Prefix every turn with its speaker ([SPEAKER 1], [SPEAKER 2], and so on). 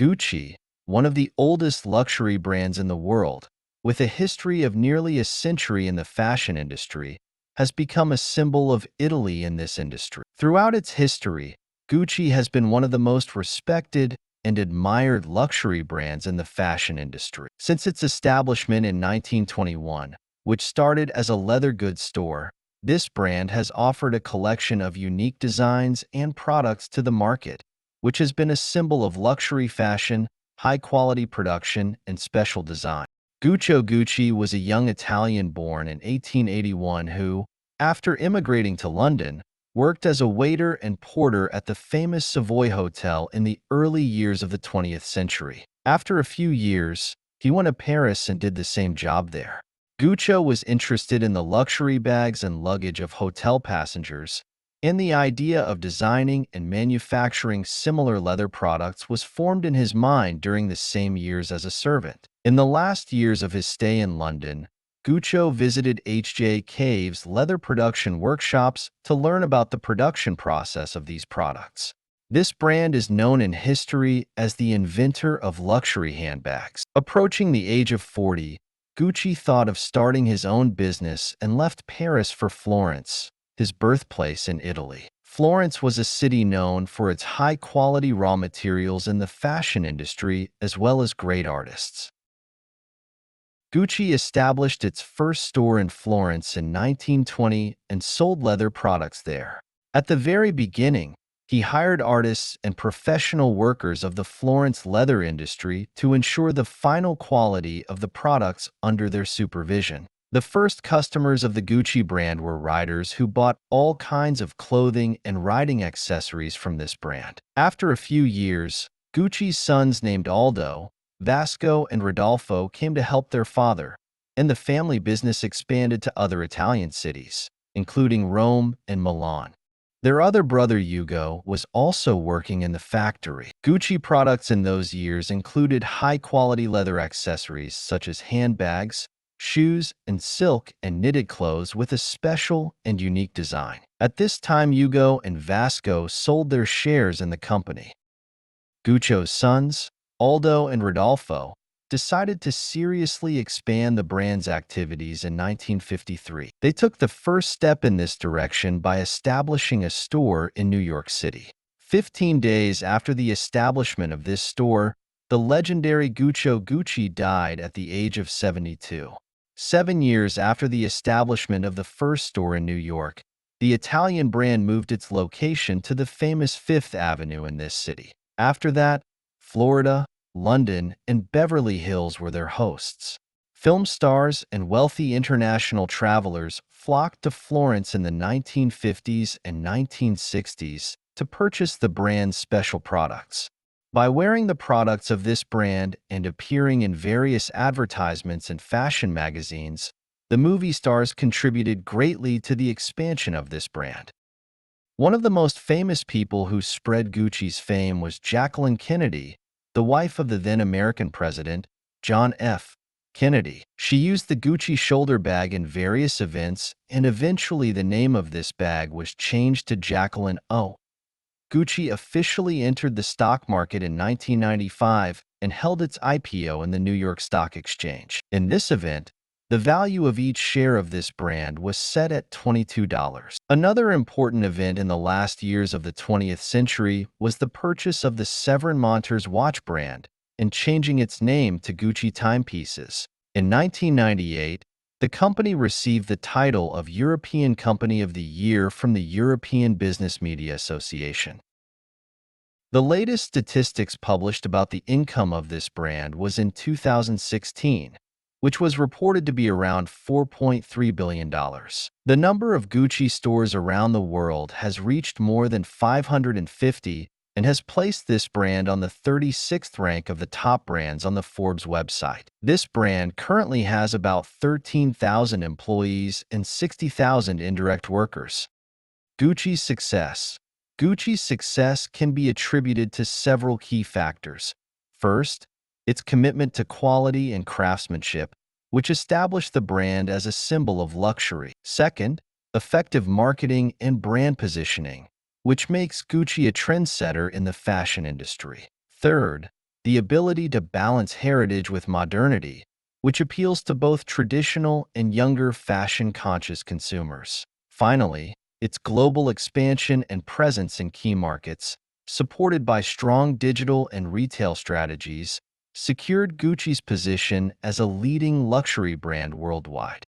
[SPEAKER 1] Gucci, one of the oldest luxury brands in the world, with a history of nearly a century in the fashion industry, has become a symbol of Italy in this industry. Throughout its history, Gucci has been one of the most respected and admired luxury brands in the fashion industry. Since its establishment in 1921, which started as a leather goods store, this brand has offered a collection of unique designs and products to the market, which has been a symbol of luxury fashion, high-quality production, and special design. Guccio Gucci was a young Italian born in 1881 who, after immigrating to London, worked as a waiter and porter at the famous Savoy Hotel in the early years of the 20th century. After a few years, he went to Paris and did the same job there. Guccio was interested in the luxury bags and luggage of hotel passengers, and the idea of designing and manufacturing similar leather products was formed in his mind during the same years as a servant. In the last years of his stay in London, Guccio visited H.J. Cave's leather production workshops to learn about the production process of these products. This brand is known in history as the inventor of luxury handbags. Approaching the age of 40, Gucci thought of starting his own business and left Paris for Florence, his birthplace in Italy. Florence was a city known for its high-quality raw materials in the fashion industry as well as great artists. Gucci established its first store in Florence in 1920 and sold leather products there. At the very beginning, he hired artists and professional workers of the Florence leather industry to ensure the final quality of the products under their supervision. The first customers of the Gucci brand were riders who bought all kinds of clothing and riding accessories from this brand. After a few years, Gucci's sons named Aldo, Vasco, and Rodolfo came to help their father, and the family business expanded to other Italian cities, including Rome and Milan. Their other brother Ugo was also working in the factory. Gucci products in those years included high-quality leather accessories such as handbags, shoes, and silk and knitted clothes with a special and unique design. At this time, Ugo and Vasco sold their shares in the company. Guccio's sons, Aldo and Rodolfo, decided to seriously expand the brand's activities in 1953. They took the first step in this direction by establishing a store in New York City. 15 days after the establishment of this store, the legendary Guccio Gucci died at the age of 72. 7 years after the establishment of the first store in New York, the Italian brand moved its location to the famous Fifth Avenue in this city. After that, Florida, London, and Beverly Hills were their hosts. Film stars and wealthy international travelers flocked to Florence in the 1950s and 1960s to purchase the brand's special products. By wearing the products of this brand and appearing in various advertisements and fashion magazines, the movie stars contributed greatly to the expansion of this brand. One of the most famous people who spread Gucci's fame was Jacqueline Kennedy, the wife of the then American president, John F. Kennedy. She used the Gucci shoulder bag in various events, and eventually the name of this bag was changed to Jacqueline O. Gucci officially entered the stock market in 1995 and held its IPO in the New York Stock Exchange. In this event, the value of each share of this brand was set at $22. Another important event in the last years of the 20th century was the purchase of the Severin Monter's watch brand and changing its name to Gucci timepieces. In 1998, the company received the title of European Company of the Year from the European Business Media Association. The latest statistics published about the income of this brand was in 2016, which was reported to be around $4.3 billion. The number of Gucci stores around the world has reached more than 550 and has placed this brand on the 36th rank of the top brands on the Forbes website. This brand currently has about 13,000 employees and 60,000 indirect workers. Gucci's success. Gucci's success can be attributed to several key factors. First, its commitment to quality and craftsmanship, which established the brand as a symbol of luxury. Second, effective marketing and brand positioning, which makes Gucci a trendsetter in the fashion industry. Third, the ability to balance heritage with modernity, which appeals to both traditional and younger fashion-conscious consumers. Finally, its global expansion and presence in key markets, supported by strong digital and retail strategies, secured Gucci's position as a leading luxury brand worldwide.